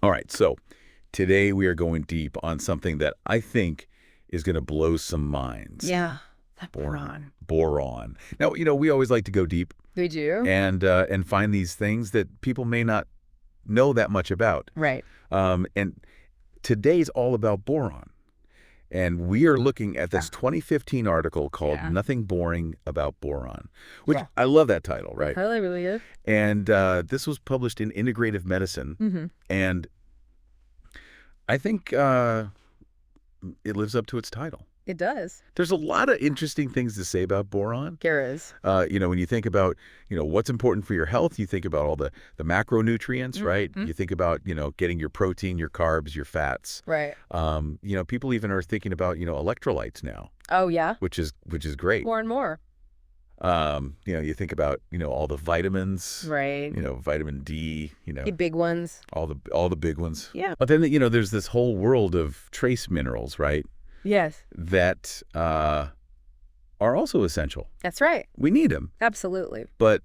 All right, so today we are going deep on something that I think is going to blow some minds. Yeah, that boron. Boron. Now, we always like to go deep. We do. And find these things that people may not know that much about. Right. And today's all about boron. And we are looking at this 2015 article called Nothing Boring About Boron, which I love that title, right? Really, really good. And this was published in Integrative Medicine. And I think it lives up to its title. It does. There's a lot of interesting things to say about boron. There is. When you think about, what's important for your health, you think about all the macronutrients, right? You think about, getting your protein, your carbs, your fats. Right. People even are thinking about, electrolytes now. Oh, yeah. Which is great. More and more. You think about, all the vitamins. Right. Vitamin D, The big ones. all the big ones. Yeah. But then, there's this whole world of trace minerals, right? Yes. That are also essential. That's right. We need them. Absolutely. But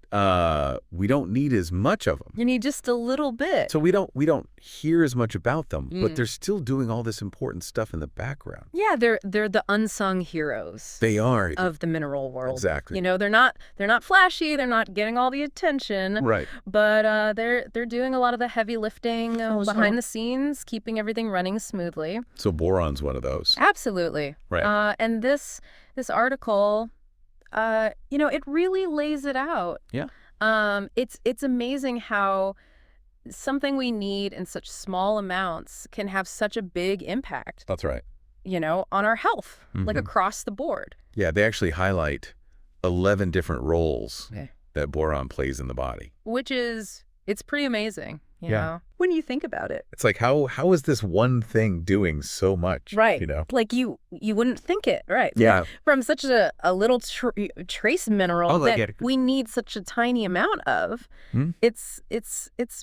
we don't need as much of them. You need just a little bit. So we don't hear as much about them, but they're still doing all this important stuff in the background. Yeah, they're the unsung heroes. They are of the mineral world. Exactly. They're not flashy, they're not getting all the attention. Right. But they're doing a lot of the heavy lifting behind the scenes, keeping everything running smoothly. So boron's one of those. Absolutely. Right. And this article, it really lays it out. Yeah. It's amazing how something we need in such small amounts can have such a big impact. That's right. On our health, like across the board. Yeah, they actually highlight 11 different roles that boron plays in the body. It's pretty amazing. You Yeah. know, when you think about it. It's like, how is this one thing doing so much? Right. Like you wouldn't think it, right? Yeah. From such a little trace mineral that we need such a tiny amount of. It's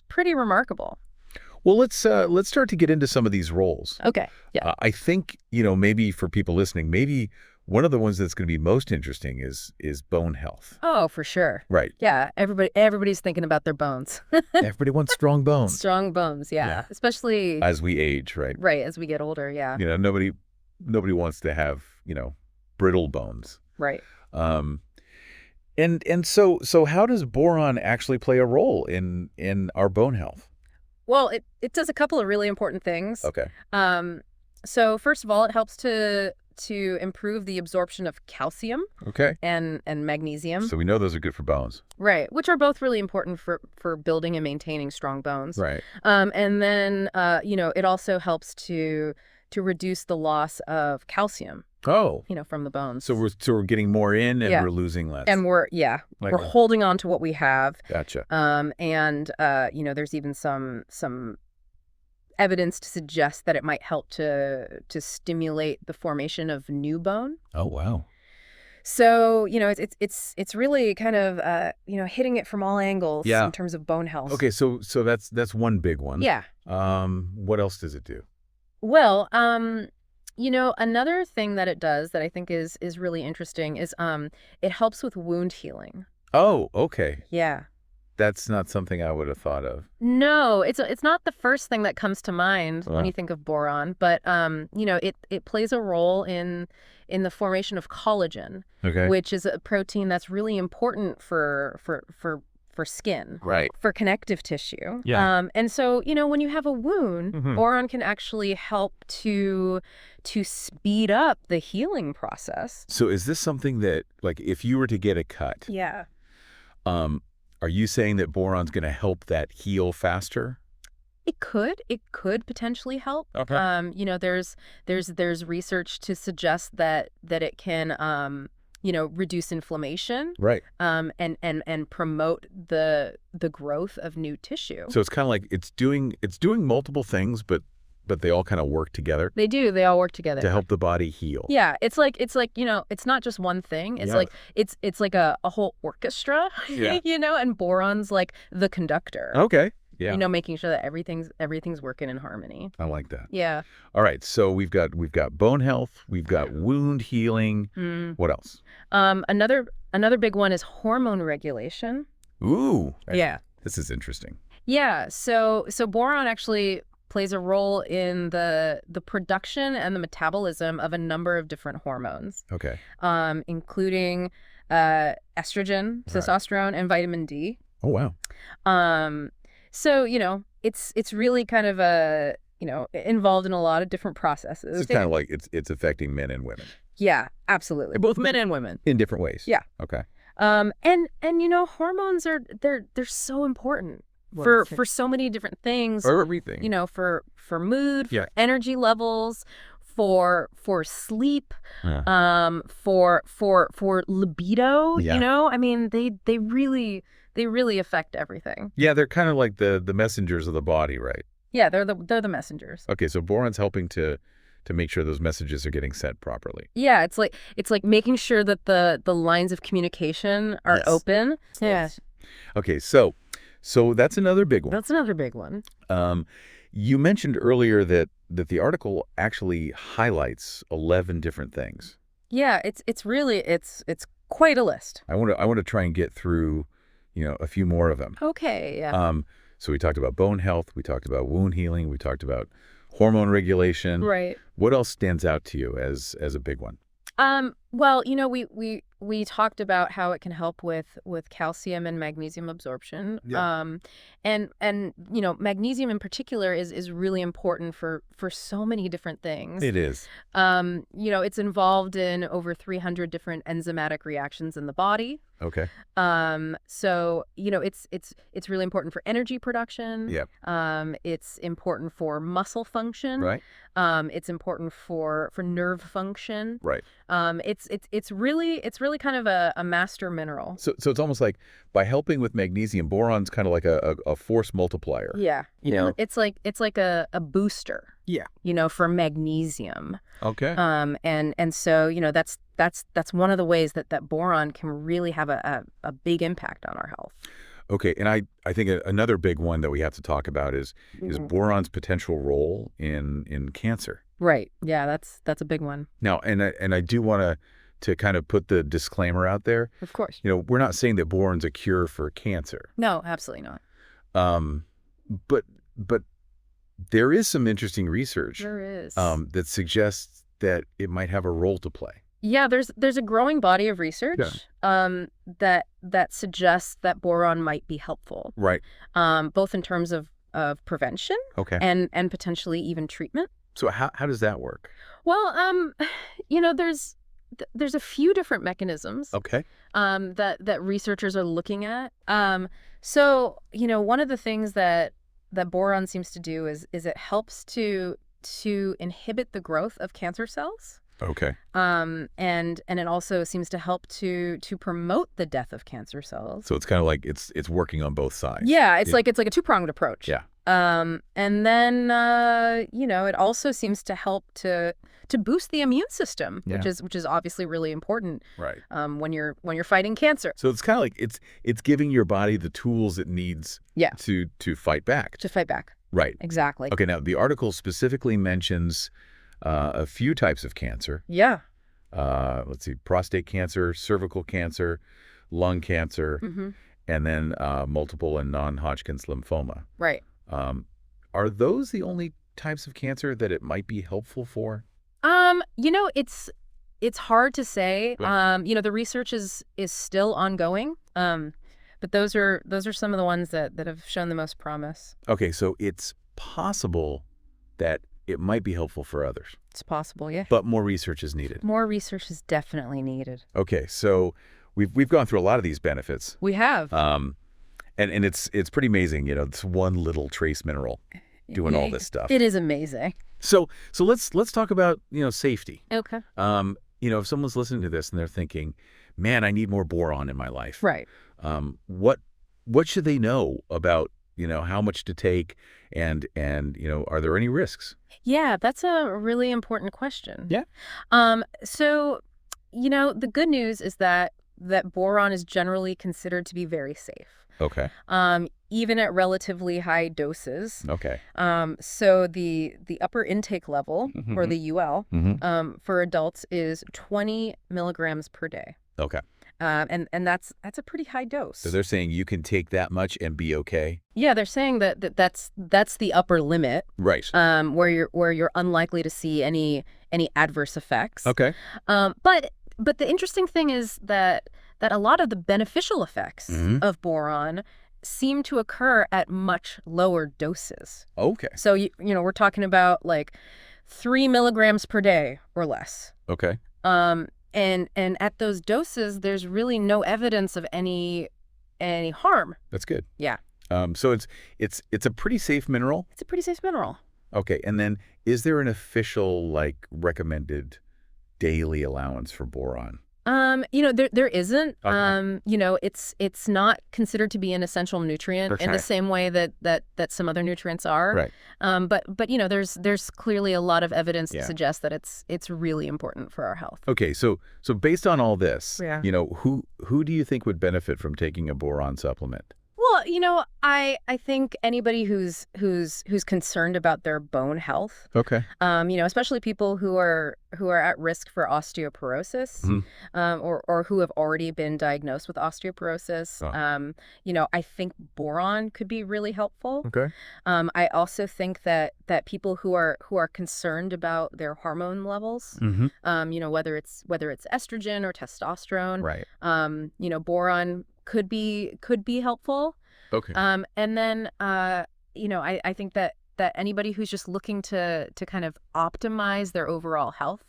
pretty remarkable. Well, let's start to get into some of these roles. Okay. Yeah. I think, maybe for people listening, maybe one of the ones that's going to be most interesting is bone health. Oh, for sure. Right. Yeah. Everybody's thinking about their bones. Everybody wants strong bones. Strong bones. Yeah. Especially as we age, right? Right. As we get older. Yeah. Nobody wants to have, brittle bones. Right. And so how does boron actually play a role in our bone health? Well, it does a couple of really important things. Okay. So first of all, it helps to improve the absorption of calcium. Okay. And magnesium. So we know those are good for bones. Right, which are both really important for building and maintaining strong bones. Right. And then it also helps to reduce the loss of calcium. Oh. From the bones. So we're getting more in and we're losing less. And we're holding on to what we have. Gotcha. And there's even some evidence to suggest that it might help to stimulate the formation of new bone. Oh, wow. So, it's really kind of hitting it from all angles in terms of bone health. Okay, so that's one big one. Yeah. What else does it do? Well, another thing that it does that I think is really interesting is it helps with wound healing. Oh, okay. Yeah. That's not something I would have thought of. No, it's not the first thing that comes to mind when you think of boron, but it plays a role in the formation of collagen, which is a protein that's really important for skin, right? For connective tissue. Yeah. And so when you have a wound, boron can actually help to speed up the healing process. So is this something that, like, if you were to get a cut? Yeah. Are you saying that boron's going to help that heal faster? It could potentially help. Okay. There's research to suggest that it can reduce inflammation. Right. And promote the growth of new tissue. So it's kind of like it's doing multiple things, but they all kind of work together. They do. They all work together to help the body heal. Yeah, it's like it's not just one thing. It's like it's like a whole orchestra. Yeah. And boron's like the conductor. Okay. Yeah. Making sure that everything's working in harmony. I like that. Yeah. All right. So we've got bone health. We've got wound healing. What else? Another big one is hormone regulation. Ooh. Yeah. This is interesting. Yeah. So boron actually plays a role in the production and the metabolism of a number of different hormones. Okay. Including estrogen, testosterone, and vitamin D. Oh, wow. So, it's really kind of involved in a lot of different processes. It's kind of like it's affecting men and women. Yeah, absolutely. Both men and women. In different ways. Yeah. Okay. And hormones they're so important for so many different things. For everything. For mood, for energy levels, for sleep, for libido, I mean, they really affect everything. Yeah, they're kind of like the messengers of the body, right? Yeah, they're the messengers. Okay, so boron's helping to make sure those messages are getting sent properly. Yeah, it's like making sure that the lines of communication are open. Yeah. Okay, so that's another big one. That's another big one. You mentioned earlier that the article actually highlights 11 different things. Yeah, it's really quite a list. I want to try and get through, a few more of them. Okay, yeah. So we talked about bone health, we talked about wound healing, we talked about hormone regulation. Right. What else stands out to you as a big one? Well, we talked about how it can help with calcium and magnesium absorption. Yeah. And magnesium in particular is really important for so many different things. It is. It's involved in over 300 different enzymatic reactions in the body. Okay. So, it's really important for energy production. Yeah. It's important for muscle function. Right. It's important for nerve function. Right. It's really kind of a master mineral. So it's almost like by helping with magnesium, boron's kind of like a force multiplier. Yeah. It's like a booster. Yeah. For magnesium. Okay. And so, that's one of the ways that boron can really have a big impact on our health. Okay, and I think another big one that we have to talk about is boron's potential role in cancer. Right. Yeah, that's a big one. Now, and I do want to kind of put the disclaimer out there. Of course. We're not saying that boron's a cure for cancer. No, absolutely not. But there is some interesting research. There is. That suggests that it might have a role to play. Yeah, there's a growing body of research that suggests that boron might be helpful. Right. Both in terms of prevention and potentially even treatment. So how does that work? Well, there's a few different mechanisms that researchers are looking at. So, one of the things that boron seems to do is it helps to inhibit the growth of cancer cells. Okay. And it also seems to help to promote the death of cancer cells. So it's kind of like it's working on both sides. Yeah, it's like a two-pronged approach. Yeah. And then it also seems to help to boost the immune system, which is obviously really important. Right. When you're fighting cancer. So it's kind of like it's giving your body the tools it needs to fight back. To fight back. Right. Exactly. Okay, now the article specifically mentions a few types of cancer. Yeah. Let's see, prostate cancer, cervical cancer, lung cancer, and then multiple and non-Hodgkin's lymphoma. Right. Are those the only types of cancer that it might be helpful for? It's hard to say. Right. The research is still ongoing. But those are some of the ones that have shown the most promise. Okay, so it's possible that it might be helpful for others. It's possible, yeah. But more research is needed. More research is definitely needed. Okay, so we've gone through a lot of these benefits. We have. And it's pretty amazing, it's one little trace mineral doing all this stuff. It is amazing. So let's talk about, safety. Okay. If someone's listening to this and they're thinking, man, I need more boron in my life. Right. What should they know about, how much to take and are there any risks? Yeah, that's a really important question. Yeah. So, the good news is that boron is generally considered to be very safe. Okay. Even at relatively high doses. Okay. So the upper intake level, or the UL, for adults is 20 milligrams per day. Okay. And that's a pretty high dose. So they're saying you can take that much and be okay? Yeah, they're saying that's the upper limit. Right. Where you're unlikely to see any adverse effects. Okay. But the interesting thing is that a lot of the beneficial effects of boron seem to occur at much lower doses. Okay. So we're talking about like 3 milligrams per day or less. Okay. And at those doses, there's really no evidence of any harm. That's good. Yeah. So it's a pretty safe mineral? It's a pretty safe mineral. Okay. And then is there an official recommended daily allowance for boron? There isn't. Okay. It's not considered to be an essential nutrient in the same way that some other nutrients are. Right. But there's clearly a lot of evidence to suggest that it's really important for our health. Okay. So based on all this, Yeah. Who do you think would benefit from taking a boron supplement? Well, I think anybody who's concerned about their bone health. Okay. Especially people who are at risk for osteoporosis, or who have already been diagnosed with osteoporosis. Oh. I think boron could be really helpful. Okay. I also think that people who are concerned about their hormone levels, whether it's estrogen or testosterone, right. Boron could be helpful. Okay. And then I think that anybody who's just looking to kind of optimize their overall health,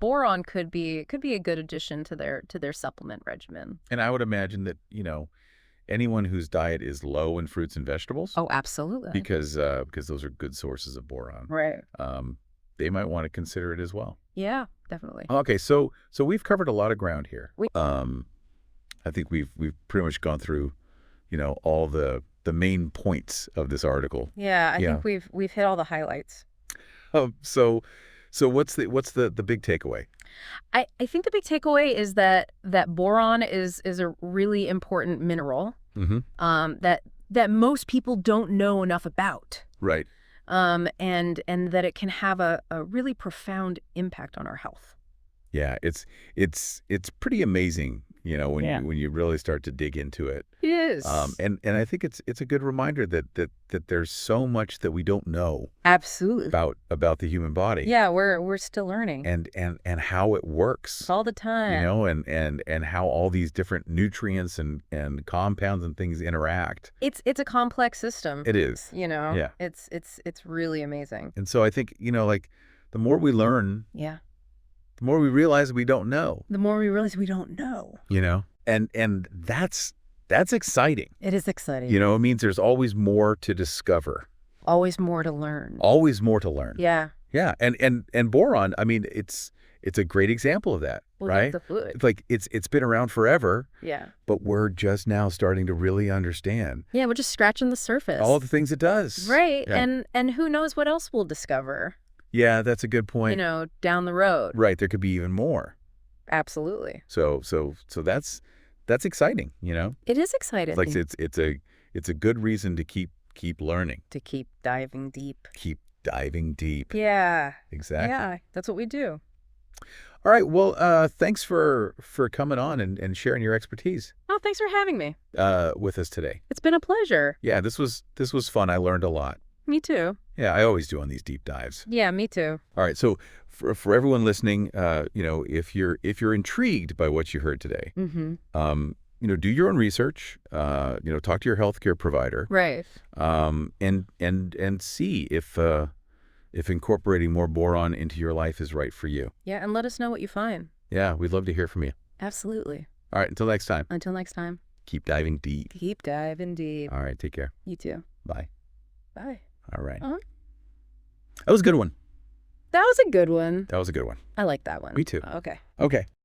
boron could be a good addition to their supplement regimen. And I would imagine that anyone whose diet is low in fruits and vegetables. Oh, absolutely. Because those are good sources of boron. Right. They might want to consider it as well. Yeah, definitely. Okay, so we've covered a lot of ground here. I think we've pretty much gone through, all the main points of this article. Yeah, I think we've hit all the highlights. So what's the big takeaway? I think the big takeaway is that boron is a really important mineral that most people don't know enough about. Right. And that it can have a really profound impact on our health. Yeah, it's pretty amazing, when you really start to dig into it. It is. And I think it's a good reminder that there's so much that we don't know. Absolutely. About the human body. Yeah, we're still learning. And how it works. All the time. And how all these different nutrients and compounds and things interact. It's a complex system. It is. Yeah. It's really amazing. And so I think, the more we learn, the more we realize we don't know. The more we realize we don't know. And that's exciting. It is exciting. It means there's always more to discover. Always more to learn. Always more to learn. Yeah. Yeah. And boron, it's a great example of that, right? It's like it's been around forever. Yeah. But we're just now starting to really understand. Yeah, we're just scratching the surface. All the things it does. Right. Yeah. And who knows what else we'll discover. Yeah, that's a good point. Down the road. Right, there could be even more. Absolutely. So that's exciting, It is exciting. Like it's a good reason to keep learning. To keep diving deep. Keep diving deep. Yeah. Exactly. Yeah, that's what we do. All right, well, thanks for coming on and sharing your expertise. Oh, thanks for having me. With us today. It's been a pleasure. Yeah, this was fun. I learned a lot. Me too. Yeah, I always do on these deep dives. Yeah, me too. All right, so for everyone listening, if you're intrigued by what you heard today, do your own research. Talk to your healthcare provider. Right. And see if incorporating more boron into your life is right for you. Yeah, and let us know what you find. Yeah, we'd love to hear from you. Absolutely. All right, until next time. Until next time. Keep diving deep. Keep diving deep. All right, take care. You too. Bye. Bye. All right. That was a good one. That was a good one. That was a good one. I like that one. Me too. Okay. Okay.